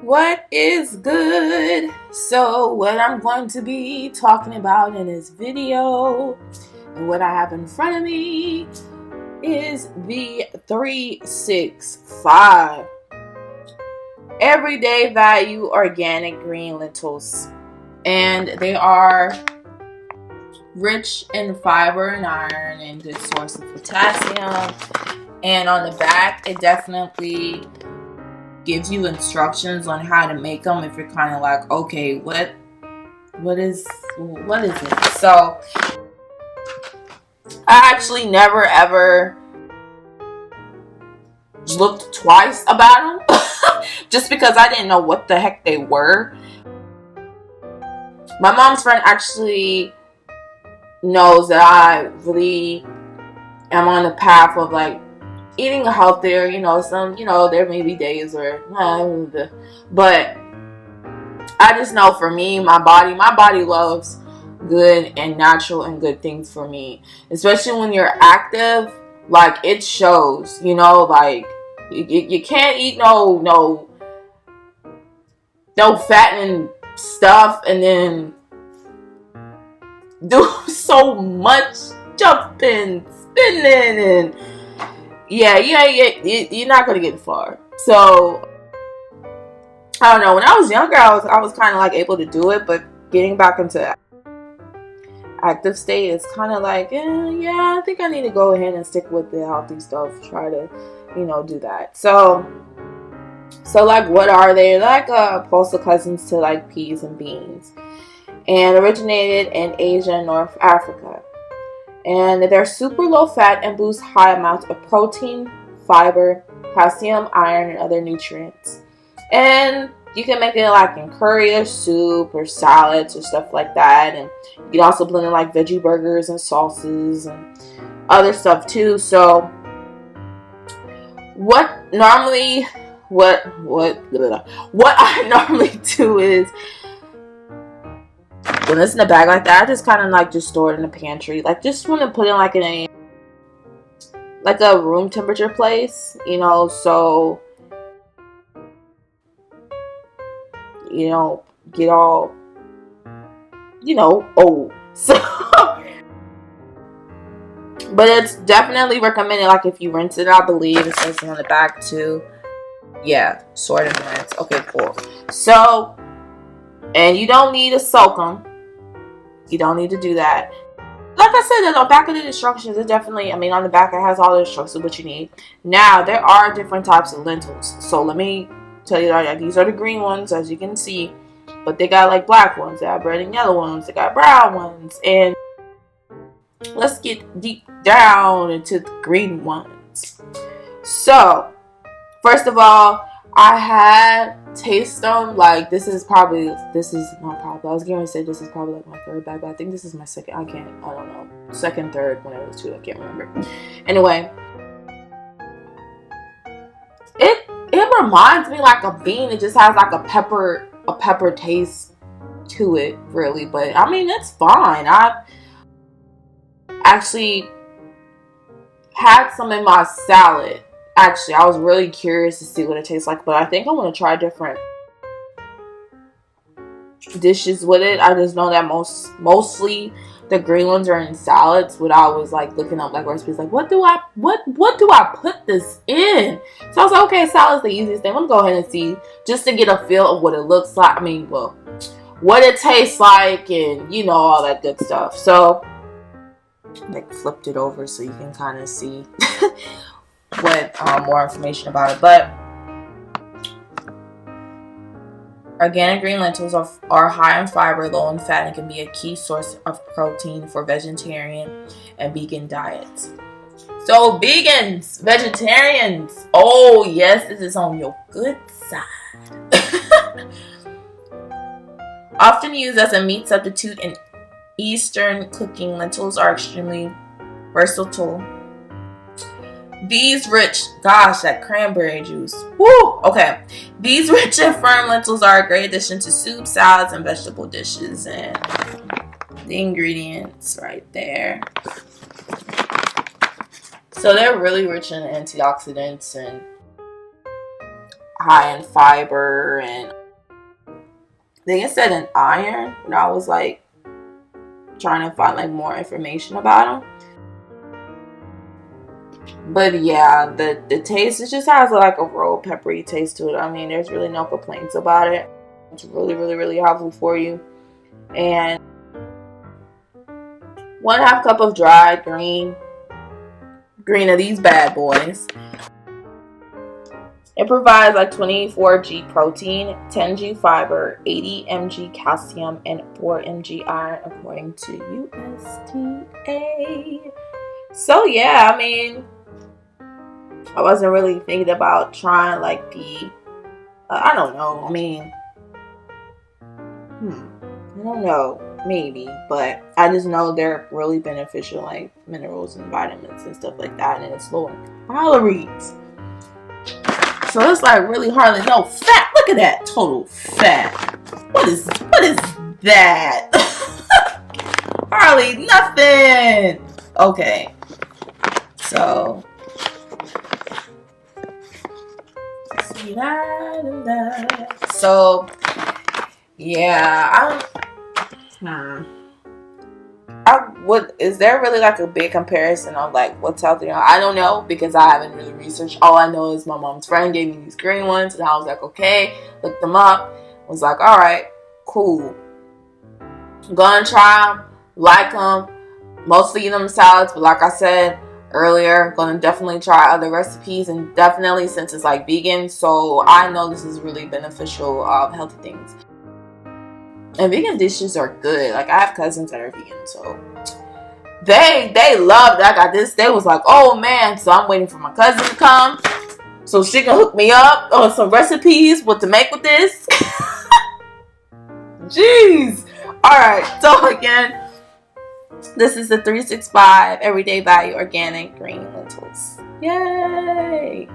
What is good? So what I'm going to be talking about in this video and what I have in front of me is the 365 everyday value organic green lentils, and they are rich in fiber and iron and good source of potassium. And on the back it definitely gives you instructions on how to make them if you're kind of like, okay, what is it? So I actually never ever looked twice about them just because I didn't know what the heck they were. My mom's friend actually knows that I really am on the path of like eating healthier. There may be days where but I just know for me, my body loves good and natural and good things for me, especially when you're active. Like, it shows, like you can't eat no fattening stuff and then do so much jumping, spinning, and you're not gonna get far. So I don't know. When I was younger, I was kind of like able to do it, but getting back into active state is kind of like, I think I need to go ahead and stick with the healthy stuff. Try to, do that. So like, what are they? Like postal cousins to like peas and beans, and originated in Asia and North Africa. And they're super low fat and boost high amounts of protein, fiber, calcium, iron, and other nutrients. And you can make it like in curry or soup or salads or stuff like that. And you can also blend in like veggie burgers and sauces and other stuff too. So what I normally do is, when it's in a bag like that, I just kind of like just store it in the pantry. Like, just want to put it like in a room temperature place, so you don't get all, old. So, but it's definitely recommended. Like, if you rinse it, I believe it says on the back too. Yeah, sort of rinse. Okay, cool. So, and you don't need to soak them. You don't need to do that. Like I said, on the back of the instructions, it definitely, on the back it has all the instructions what you need. Now, there are different types of lentils. So let me tell you that these are the green ones, as you can see. But they got like black ones, they got red and yellow ones, they got brown ones. And let's get deep down into the green ones. So, first of all, I had taste them. Like, I was going to say this is probably like my third bag, but I think this is my second. I don't know. Second, third, one of those two. I can't remember. Anyway, it reminds me like a bean. It just has like a pepper taste to it, really. But it's fine. I actually had some in my salad. Actually, I was really curious to see what it tastes like, but I think I want to try different dishes with it. I just know that mostly the green ones are in salads. But I was like looking up like recipes, like what do I put this in? So I was like, okay, salad's the easiest thing. I'm gonna go ahead and see, just to get a feel of what it looks like. What it tastes like, and all that good stuff. So like flipped it over so you can kind of see what more information about it. But organic green lentils are high in fiber, low in fat, and can be a key source of protein for vegetarian and vegan diets. So vegans, vegetarians, oh yes, this is on your good side. Often used as a meat substitute in Eastern cooking, lentils are extremely versatile. These rich, that cranberry juice. Woo! Okay. These rich and firm lentils are a great addition to soup, salads, and vegetable dishes. And the ingredients right there. So they're really rich in antioxidants, and high in fiber, and I think it said in iron. And I was like trying to find like more information about them. But yeah, the taste, it just has like a real peppery taste to it. I mean, there's really no complaints about it. It's really, really, really helpful for you. And 1/2 cup of dried green of these bad boys. It provides like 24g protein, 10g fiber, 80 mg calcium, and 4 mg iron, according to USDA. So yeah, I mean, I wasn't really thinking about trying like the, I don't know. I mean, I don't know, maybe, but I just know they're really beneficial, like minerals and vitamins and stuff like that, and it's low in calories. So it's like really hardly no fat. Look at that total fat. What is that? Hardly nothing. Okay, so see that and that. So yeah, is there really like a big comparison of like what's healthy? I don't know, because I haven't really researched. All I know is my mom's friend gave me these green ones, and I was like, okay, looked them up, was like, all right, cool, gonna try them, like them, mostly eat them in salads, but like I said earlier, gonna definitely try other recipes, and definitely since it's like vegan, so I know this is really beneficial of healthy things. And vegan dishes are good. Like, I have cousins that are vegan, so they loved it. I got this. They was like, oh man, so I'm waiting for my cousin to come so she can hook me up on some recipes, what to make with this. Jeez. Alright, so again, this is the 365 Everyday Value Organic Green Lentils. Yay!